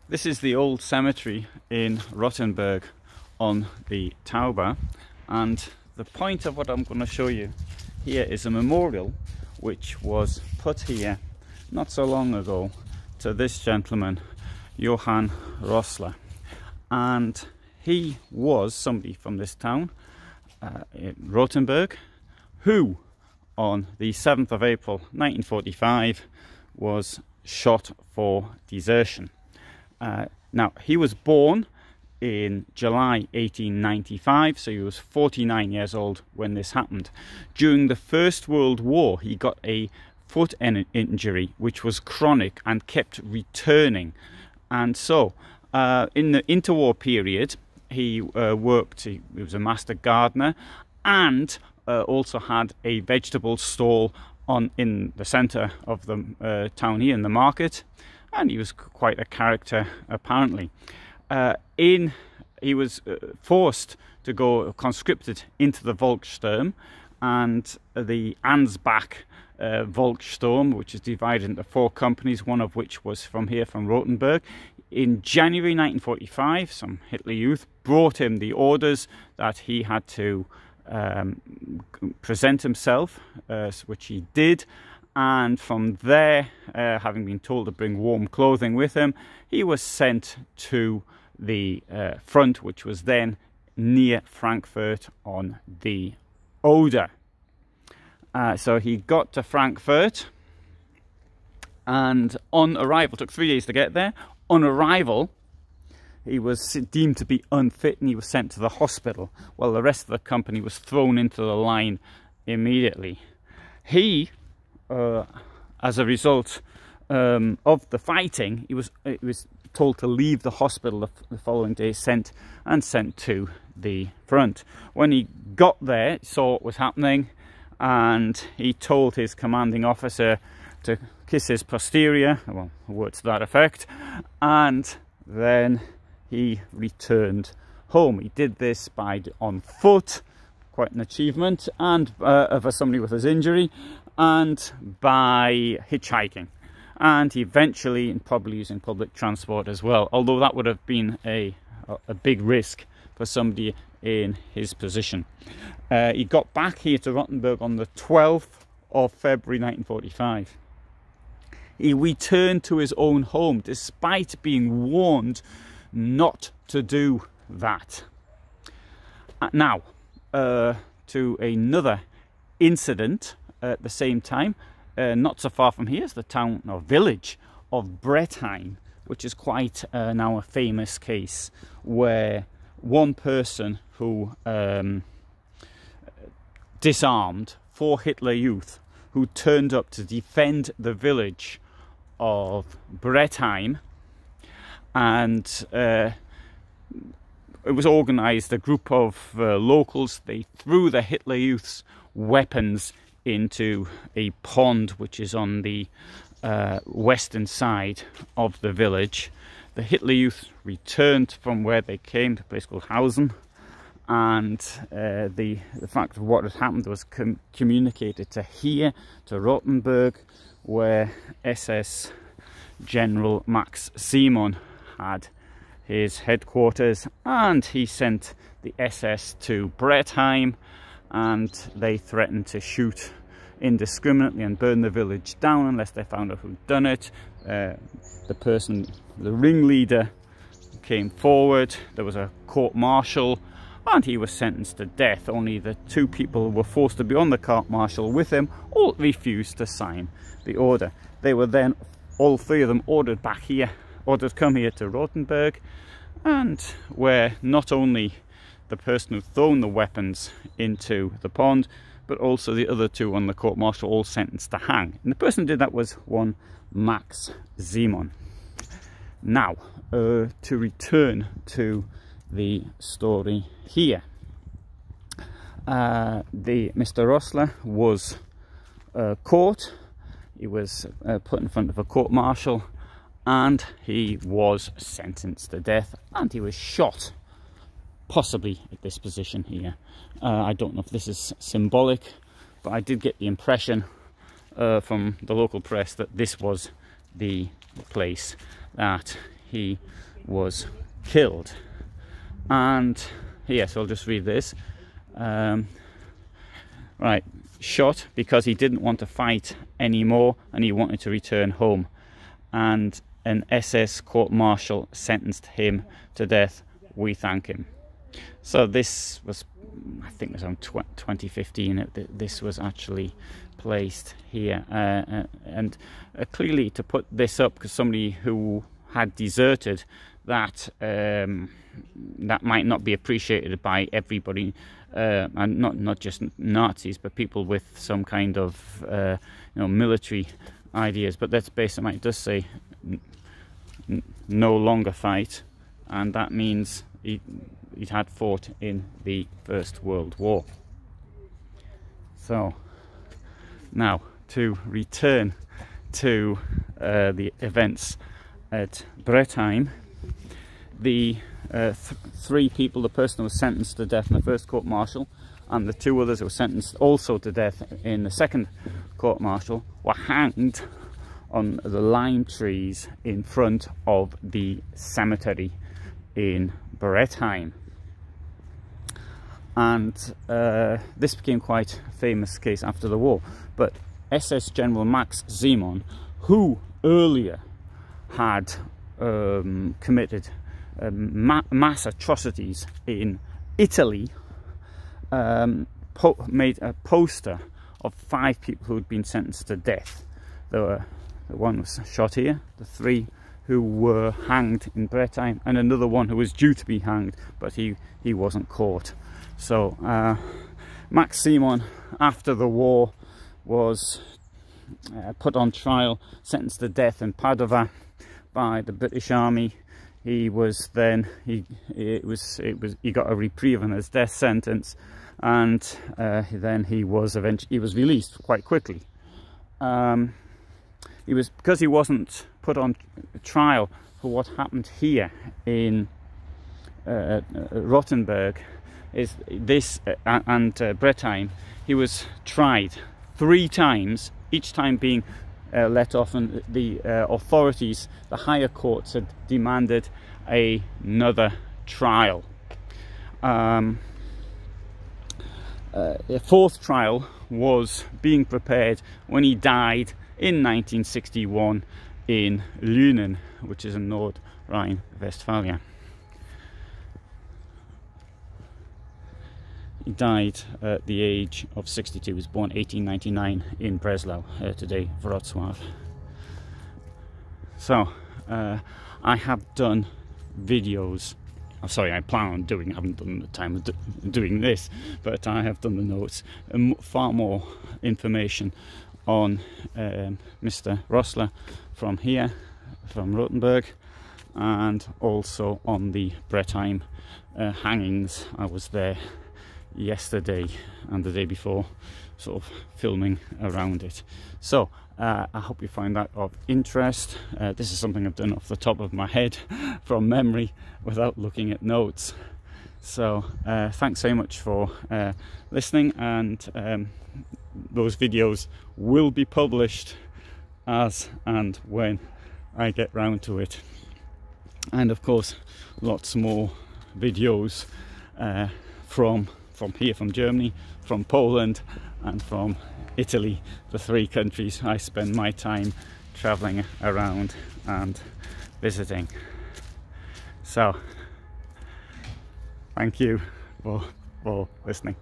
This is the old cemetery in Rottenburg on the Tauber, and the point of what I'm going to show you here is a memorial which was put here not so long ago to this gentleman, Johann Rossler, and he was somebody from this town, Rottenburg, who on the 7th of April 1945 was shot for desertion. Now, he was born in July 1895, so he was 49 years old when this happened. During the First World War, he got a foot injury which was chronic and kept returning. And so, in the interwar period, he worked, he was a master gardener, and also had a vegetable stall in the centre of the town here in the market. And he was quite a character, apparently. He was forced to go conscripted into the Volkssturm, and the Ansbach Volkssturm, which is divided into 4 companies, one of which was from here, from Rottenburg. In January 1945, some Hitler Youth brought him the orders that he had to present himself, which he did. And from there, having been told to bring warm clothing with him, he was sent to the front, which was then near Frankfurt on the Oder. So he got to Frankfurt, and on arrival, took 3 days to get there. On arrival, he was deemed to be unfit and he was sent to the hospital, while the rest of the company was thrown into the line immediately. He, as a result of the fighting, he was told to leave the hospital the following day, sent to the front. When he got there, he saw what was happening, and he told his commanding officer to kiss his posterior, well, a word to that effect, and then he returned home. He did this on foot, quite an achievement, and for somebody with his injury, and by hitchhiking, and eventually, and probably using public transport as well, although that would have been a big risk for somebody in his position. He got back here to Rottenburg on the 12th of February 1945. He returned to his own home despite being warned not to do that. Now, to another incident at the same time, not so far from here, is the town or village of Brettheim, which is quite now a famous case, where one person who disarmed 4 Hitler Youth who turned up to defend the village of Brettheim, and it was organised, a group of locals, they threw the Hitler Youth's weapons into a pond which is on the western side of the village. The Hitler Youth returned from where they came to a place called Hausen, and the fact of what had happened was communicated to here, to Rottenburg, where SS General Max Simon had his headquarters, and he sent the SS to Brettheim, and they threatened to shoot indiscriminately and burn the village down unless they found out who'd done it. The ringleader, came forward. There was a court-martial, and he was sentenced to death. Only the 2 people who were forced to be on the court-martial with him all refused to sign the order. They were then, all 3 of them, ordered back here, ordered to come here to Rottenburg, and where not only the person who'd thrown the weapons into the pond, but also the other 2 on the court-martial, all sentenced to hang. And the person who did that was one Max Simon. Now, to return to the story here. Mr. Rossler was caught. He was put in front of a court-martial, and he was sentenced to death, and he was shot, possibly at this position here. I don't know if this is symbolic, but I did get the impression from the local press that this was the place that he was killed. And yes, I'll just read this. Right, shot because he didn't want to fight anymore and he wanted to return home, and an SS court-martial sentenced him to death. We thank him. So this was, I think it was around 2015 this was actually placed here, and clearly to put this up, because somebody who had deserted, that that might not be appreciated by everybody, and not just Nazis, but people with some kind of military ideas. But that's basically, it does say no longer fight, and that means he had fought in the First World War. So now to return to the events at Brettheim. The three people, the person who was sentenced to death in the first court-martial and the two others who were sentenced also to death in the second court-martial, were hanged on the lime trees in front of the cemetery in Brettheim. And this became quite a famous case after the war. But SS General Max Simon, who earlier had committed mass atrocities in Italy, made a poster of 5 people who had been sentenced to death. The one was shot here, the 3 who were hanged in Brettheim, and another one who was due to be hanged, but he wasn't caught. So Max Simon, after the war, was put on trial, sentenced to death in Padova by the British Army. He was then he got a reprieve on his death sentence, and then he was released quite quickly. Because he wasn't put on trial for what happened here in Rothenburg and Brettheim. He was tried 3 times, each time being let off, and the authorities, the higher courts, had demanded another trial. A 4th trial was being prepared when he died in 1961 in Lünen, which is in North Rhine-Westphalia. He died at the age of 62. He was born 1899 in Breslau, today Wrocław. So I have done videos. Oh, sorry, I plan on doing. I haven't done the time of doing this, but I have done the notes. Far more information on Mr. Rossler from here, from Rothenburg, and also on the Brettheim hangings. I was there yesterday and the day before, sort of filming around it. So I hope you find that of interest. This is something I've done off the top of my head from memory without looking at notes. So thanks very much for listening, and those videos will be published as and when I get round to it. And of course lots more videos from here, from Germany, from Poland, and from Italy, the 3 countries I spend my time traveling around and visiting. So thank you for listening.